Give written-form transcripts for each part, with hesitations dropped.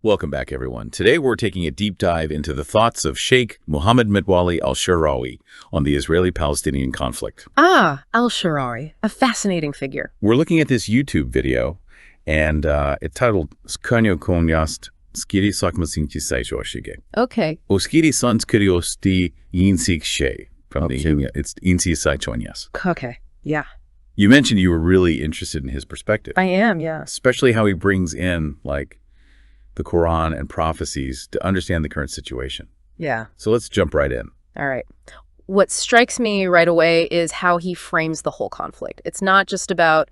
Welcome back, everyone. Today we're taking a deep dive into the thoughts of Shaykh Muhammad Mutawalli Al-Sha'rawi on the Israeli-Palestinian conflict. Al-Sha'rawi, a fascinating figure. We're looking at this YouTube video, and it's titled Skanyo Konyast Skiri Sakmasinchi Saishoshige. Okay. Oskiri Sanskiriosti Yinsik She. From the it's Insi Saichonyas. Okay. Yeah. You mentioned you were really interested in his perspective. I am, yeah. Especially how he brings in, like, the Quran and prophecies to understand the current situation. Yeah. So let's jump right in. All right. What strikes me right away is how he frames the whole conflict. It's not just about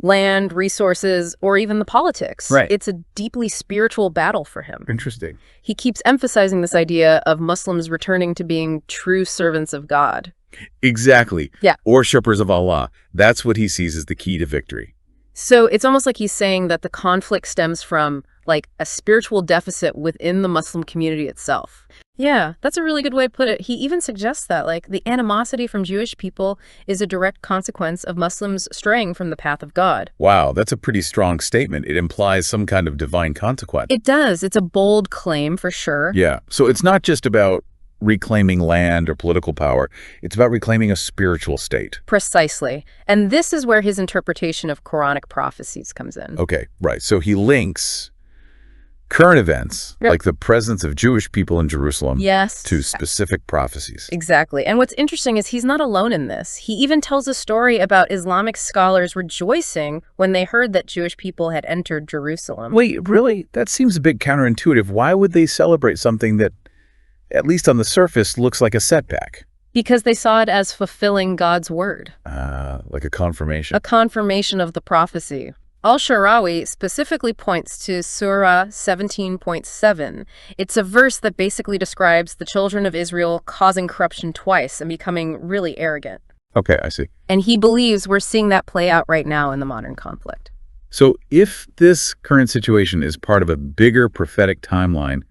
land, resources, or even the politics. Right. It's a deeply spiritual battle for him. Interesting. He keeps emphasizing this idea of Muslims returning to being true servants of God. Exactly. Yeah. Worshippers of Allah. That's what he sees as the key to victory. So it's almost like he's saying that the conflict stems from, like, a spiritual deficit within the Muslim community itself. Yeah, that's a really good way to put it. He even suggests that, like, the animosity from Jewish people is a direct consequence of Muslims straying from the path of God. Wow, that's a pretty strong statement. It implies some kind of divine consequence. It does. It's a bold claim, for sure. Yeah. So it's not just about reclaiming land or political power. It's about reclaiming a spiritual state. Precisely. And this is where his interpretation of Quranic prophecies comes in. Okay, right. So he links current events, like the presence of Jewish people in Jerusalem, to specific prophecies. Exactly. And what's interesting is he's not alone in this. He even tells a story about Islamic scholars rejoicing when they heard that Jewish people had entered Jerusalem. Wait, really? That seems a bit counterintuitive. Why would they celebrate something that, at least on the surface, looks like a setback? Because they saw it as fulfilling God's word. Like a confirmation. A confirmation of the prophecy. Al-Sha'rawi specifically points to Surah 17.7. It's a verse that basically describes the children of Israel causing corruption twice and becoming really arrogant. Okay, I see. And he believes we're seeing that play out right now in the modern conflict. So if this current situation is part of a bigger prophetic timeline,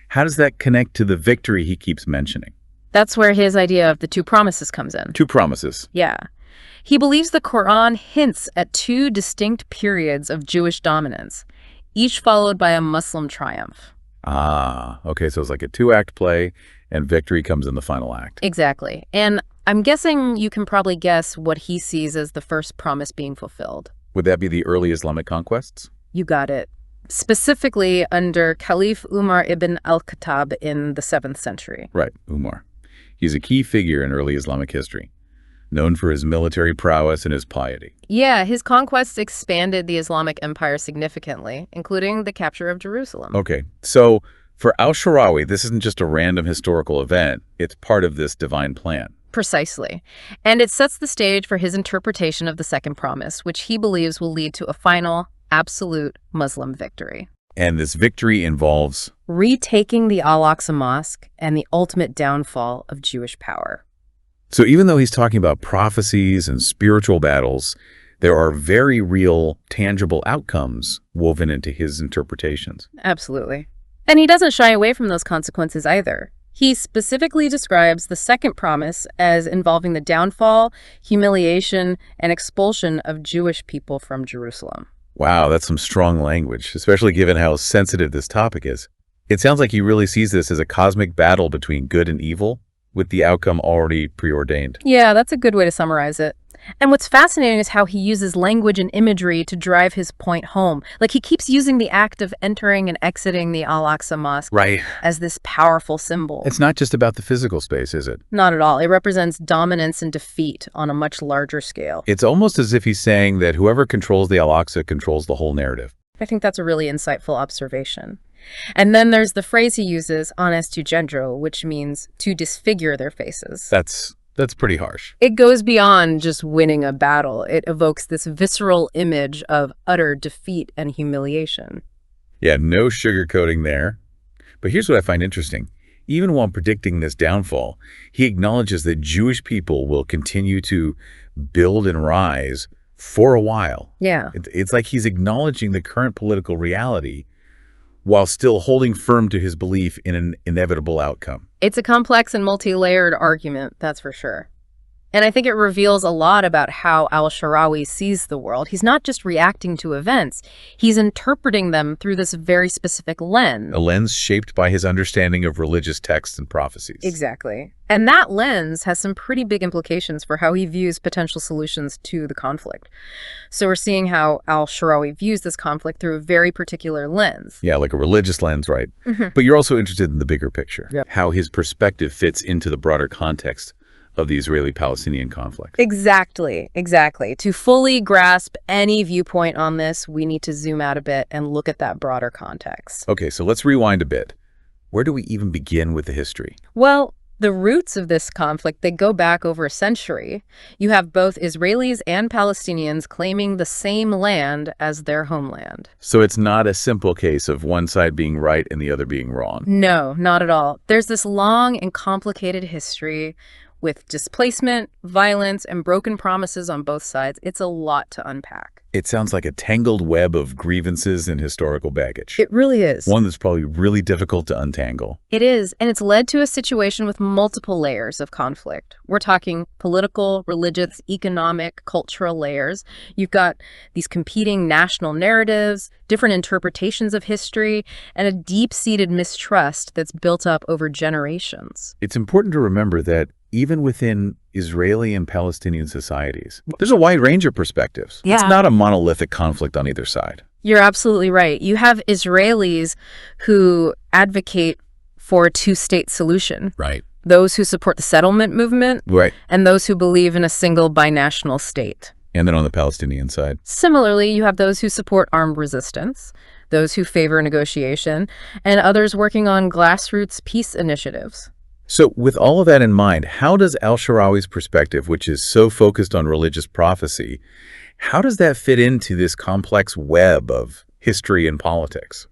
how does that connect to the victory he keeps mentioning? That's where his idea of the two promises comes in. Two promises. Yeah. He believes the Quran hints at two distinct periods of Jewish dominance, each followed by a Muslim triumph. Okay, so it's like a two-act play, and victory comes in the final act. Exactly. And I'm guessing you can probably guess what he sees as the first promise being fulfilled. Would that be the early Islamic conquests? You got it. Specifically under Caliph Umar ibn al-Khattab in the 7th century. Right, Umar. He's a key figure in early Islamic history, known for his military prowess and his piety. Yeah, his conquests expanded the Islamic Empire significantly, including the capture of Jerusalem. Okay, so for Al-Sha'rawi, this isn't just a random historical event. It's part of this divine plan. Precisely. And it sets the stage for his interpretation of the second promise, which he believes will lead to a final, absolute Muslim victory. And this victory involves retaking the Al-Aqsa Mosque and the ultimate downfall of Jewish power. So even though he's talking about prophecies and spiritual battles, there are very real, tangible outcomes woven into his interpretations. Absolutely. And he doesn't shy away from those consequences either. He specifically describes the second promise as involving the downfall, humiliation, and expulsion of Jewish people from Jerusalem. Wow, that's some strong language, especially given how sensitive this topic is. It sounds like he really sees this as a cosmic battle between good and evil, with the outcome already preordained. Yeah, that's a good way to summarize it. And what's fascinating is how he uses language and imagery to drive his point home. Like, he keeps using the act of entering and exiting the Al-Aqsa Mosque as this powerful symbol. It's not just about the physical space, is it? Not at all. It represents dominance and defeat on a much larger scale. It's almost as if he's saying that whoever controls the Al-Aqsa controls the whole narrative. I think that's a really insightful observation. And then there's the phrase he uses, anestugendre, which means to disfigure their faces. That's pretty harsh. It goes beyond just winning a battle. It evokes this visceral image of utter defeat and humiliation. Yeah, no sugarcoating there. But here's what I find interesting. Even while predicting this downfall, he acknowledges that Jewish people will continue to build and rise for a while. Yeah. It's like he's acknowledging the current political reality while still holding firm to his belief in an inevitable outcome. It's a complex and multi-layered argument, that's for sure. And I think it reveals a lot about how Al-Sha'rawi sees the world. He's not just reacting to events, he's interpreting them through this very specific lens. A lens shaped by his understanding of religious texts and prophecies. Exactly. And that lens has some pretty big implications for how he views potential solutions to the conflict. So we're seeing how Al-Sha'rawi views this conflict through a very particular lens. Yeah, like a religious lens, right? But you're also interested in the bigger picture, how his perspective fits into the broader context of the Israeli-Palestinian conflict. Exactly. To fully grasp any viewpoint on this, we need to zoom out a bit and look at that broader context. Okay, so let's rewind a bit. Where do we even begin with the history? Well, the roots of this conflict, they go back over a century. You have both Israelis and Palestinians claiming the same land as their homeland. So it's not a simple case of one side being right and the other being wrong. No, not at all. There's this long and complicated history with displacement, violence, and broken promises on both sides. It's a lot to unpack. It sounds like a tangled web of grievances and historical baggage. It really is. One that's probably really difficult to untangle. It is, and it's led to a situation with multiple layers of conflict. We're talking political, religious, economic, cultural layers. You've got these competing national narratives, different interpretations of history, and a deep-seated mistrust that's built up over generations. It's important to remember that even within Israeli and Palestinian societies, there's a wide range of perspectives. Yeah. It's not a monolithic conflict on either side. You're absolutely right. You have Israelis who advocate for a two-state solution. Right. Those who support the settlement movement. Right. And those who believe in a single binational state. And then on the Palestinian side. Similarly, you have those who support armed resistance, those who favor negotiation, and others working on grassroots peace initiatives. So with all of that in mind, how does Al-Sha'rawi's perspective, which is so focused on religious prophecy, how does that fit into this complex web of history and politics?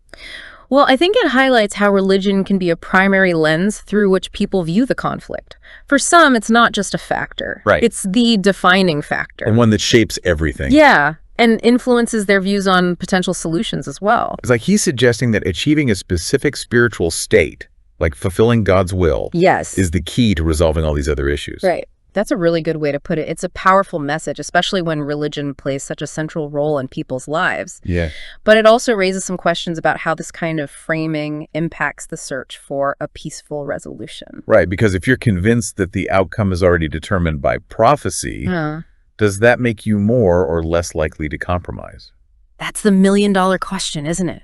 Well, I think it highlights how religion can be a primary lens through which people view the conflict. For some, it's not just a factor. Right. It's the defining factor. And one that shapes everything. Yeah, and influences their views on potential solutions as well. It's like he's suggesting that achieving a specific spiritual state, like fulfilling God's will, Yes. is the key to resolving all these other issues. Right. That's a really good way to put it. It's a powerful message, especially when religion plays such a central role in people's lives. Yeah. But it also raises some questions about how this kind of framing impacts the search for a peaceful resolution. Right, because if you're convinced that the outcome is already determined by prophecy, does that make you more or less likely to compromise? That's the million-dollar question, isn't it?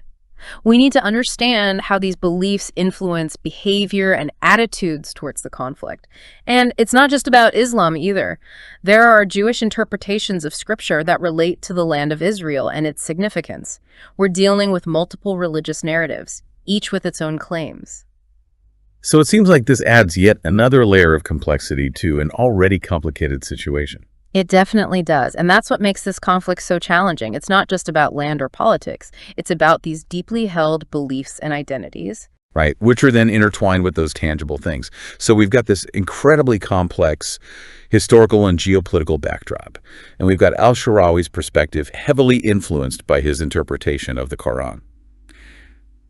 We need to understand how these beliefs influence behavior and attitudes towards the conflict. And it's not just about Islam either. There are Jewish interpretations of scripture that relate to the land of Israel and its significance. We're dealing with multiple religious narratives, each with its own claims. So it seems like this adds yet another layer of complexity to an already complicated situation. It definitely does. And that's what makes this conflict so challenging. It's not just about land or politics. It's about these deeply held beliefs and identities. Right, which are then intertwined with those tangible things. So we've got this incredibly complex historical and geopolitical backdrop. And we've got Al-Sha'rawi's perspective heavily influenced by his interpretation of the Quran.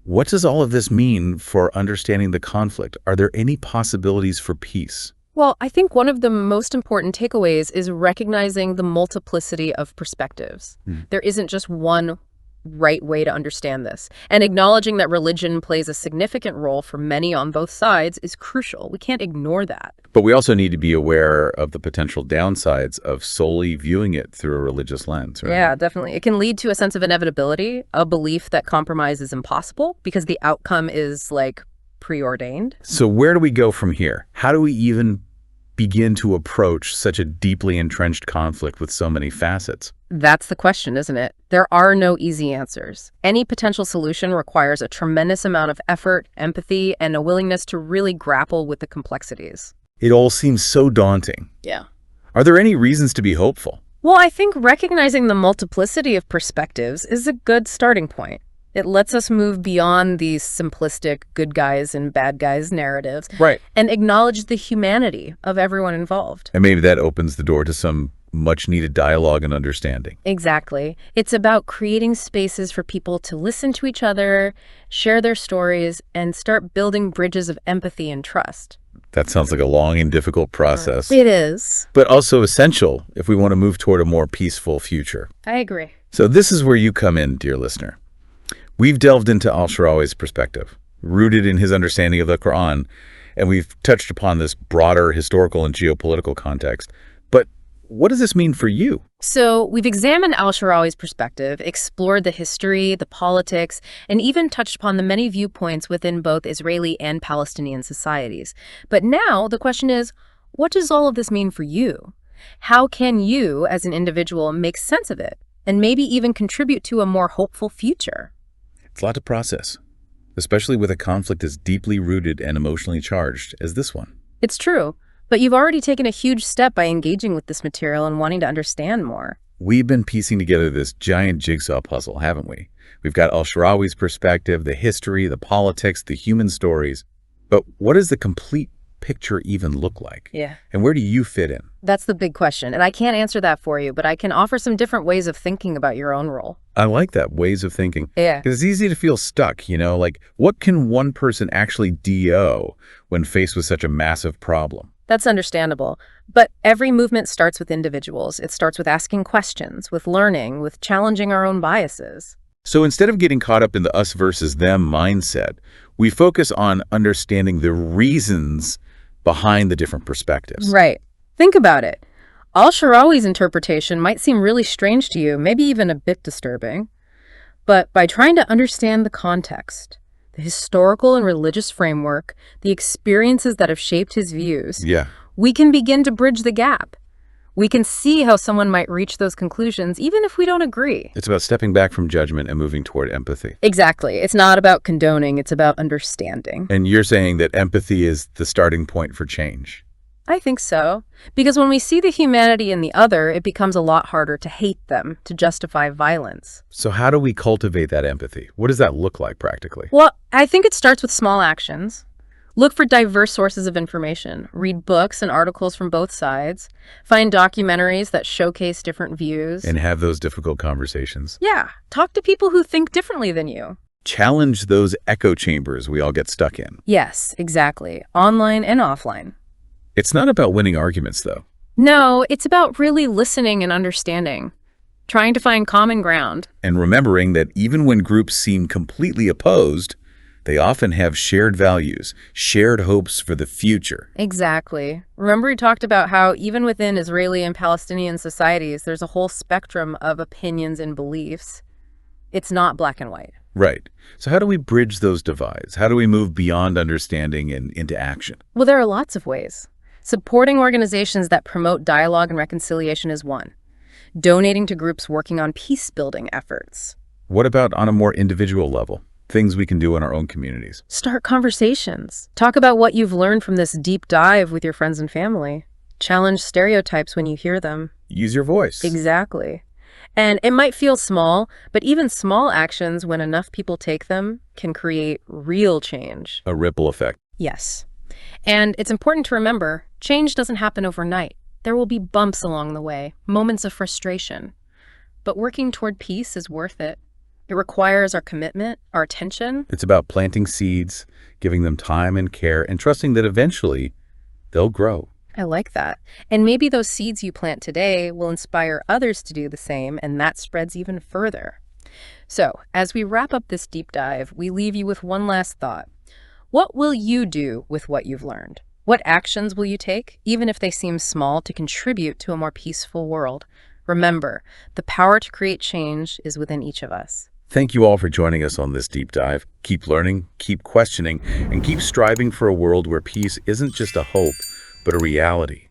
What does all of this mean for understanding the conflict? Are there any possibilities for peace? Well, I think one of the most important takeaways is recognizing the multiplicity of perspectives. There isn't just one right way to understand this. And acknowledging that religion plays a significant role for many on both sides is crucial. We can't ignore that. But we also need to be aware of the potential downsides of solely viewing it through a religious lens, right? Yeah, definitely. It can lead to a sense of inevitability, a belief that compromise is impossible because the outcome is, like, preordained. So where do we go from here? How do we even begin to approach such a deeply entrenched conflict with so many facets? That's the question, isn't it? There are no easy answers. Any potential solution requires a tremendous amount of effort, empathy, and a willingness to really grapple with the complexities. It all seems so daunting. Yeah. Are there any reasons to be hopeful? Well, I think recognizing the multiplicity of perspectives is a good starting point. It lets us move beyond these simplistic good guys and bad guys narratives. Right. And acknowledge the humanity of everyone involved. And maybe that opens the door to some much-needed dialogue and understanding. Exactly. It's about creating spaces for people to listen to each other, share their stories, and start building bridges of empathy and trust. That sounds like a long and difficult process, It is. but also essential if we want to move toward a more peaceful future. I agree. So this is where you come in, dear listener. We've delved into Al-Sha'rawi's perspective, rooted in his understanding of the Quran, and we've touched upon this broader historical and geopolitical context. But what does this mean for you? So we've examined Al-Sha'rawi's perspective, explored the history, the politics, and even touched upon the many viewpoints within both Israeli and Palestinian societies. But now the question is, what does all of this mean for you? How can you, as an individual, make sense of it and maybe even contribute to a more hopeful future? It's a lot to process, especially with a conflict as deeply rooted and emotionally charged as this one. It's true. But you've already taken a huge step by engaging with this material and wanting to understand more. We've been piecing together this giant jigsaw puzzle, haven't we? We've got Al-Sha'rawi's perspective, the history, the politics, the human stories. But what does the complete picture even look like? Yeah. And where do you fit in? That's the big question, and I can't answer that for you, but I can offer some different ways of thinking about your own role. I like that, ways of thinking. Yeah. Because it's easy to feel stuck, like what can one person actually do when faced with such a massive problem? That's understandable. But every movement starts with individuals. It starts with asking questions, with learning, with challenging our own biases. So instead of getting caught up in the us versus them mindset, we focus on understanding the reasons behind the different perspectives. Right. Think about it. Al-Sha'rawi's interpretation might seem really strange to you, maybe even a bit disturbing. But by trying to understand the context, the historical and religious framework, the experiences that have shaped his views, we can begin to bridge the gap. We can see how someone might reach those conclusions, even if we don't agree. It's about stepping back from judgment and moving toward empathy. Exactly. It's not about condoning, it's about understanding. And you're saying that empathy is the starting point for change. I think so. Because when we see the humanity in the other, it becomes a lot harder to hate them, to justify violence. So how do we cultivate that empathy? What does that look like practically? Well, I think it starts with small actions. Look for diverse sources of information. Read books and articles from both sides. Find documentaries that showcase different views. And have those difficult conversations. Yeah. Talk to people who think differently than you. Challenge those echo chambers we all get stuck in. Yes, exactly. Online and offline. It's not about winning arguments, though. No, it's about really listening and understanding. Trying to find common ground. And remembering that even when groups seem completely opposed, they often have shared values, shared hopes for the future. Exactly. Remember we talked about how even within Israeli and Palestinian societies, there's a whole spectrum of opinions and beliefs. It's not black and white. Right. So how do we bridge those divides? How do we move beyond understanding and into action? Well, there are lots of ways. Supporting organizations that promote dialogue and reconciliation is one. Donating to groups working on peace-building efforts. What about on a more individual level? Things we can do in our own communities. Start conversations. Talk about what you've learned from this deep dive with your friends and family. Challenge stereotypes when you hear them. Use your voice. Exactly. And it might feel small, but even small actions, when enough people take them, can create real change. A ripple effect. Yes. And it's important to remember, change doesn't happen overnight. There will be bumps along the way, moments of frustration. But working toward peace is worth it. It requires our commitment, our attention. It's about planting seeds, giving them time and care, and trusting that eventually they'll grow. I like that. And maybe those seeds you plant today will inspire others to do the same, and that spreads even further. So, as we wrap up this deep dive, we leave you with one last thought. What will you do with what you've learned? What actions will you take, even if they seem small, to contribute to a more peaceful world? Remember, the power to create change is within each of us. Thank you all for joining us on this deep dive. Keep learning, keep questioning, and keep striving for a world where peace isn't just a hope, but a reality.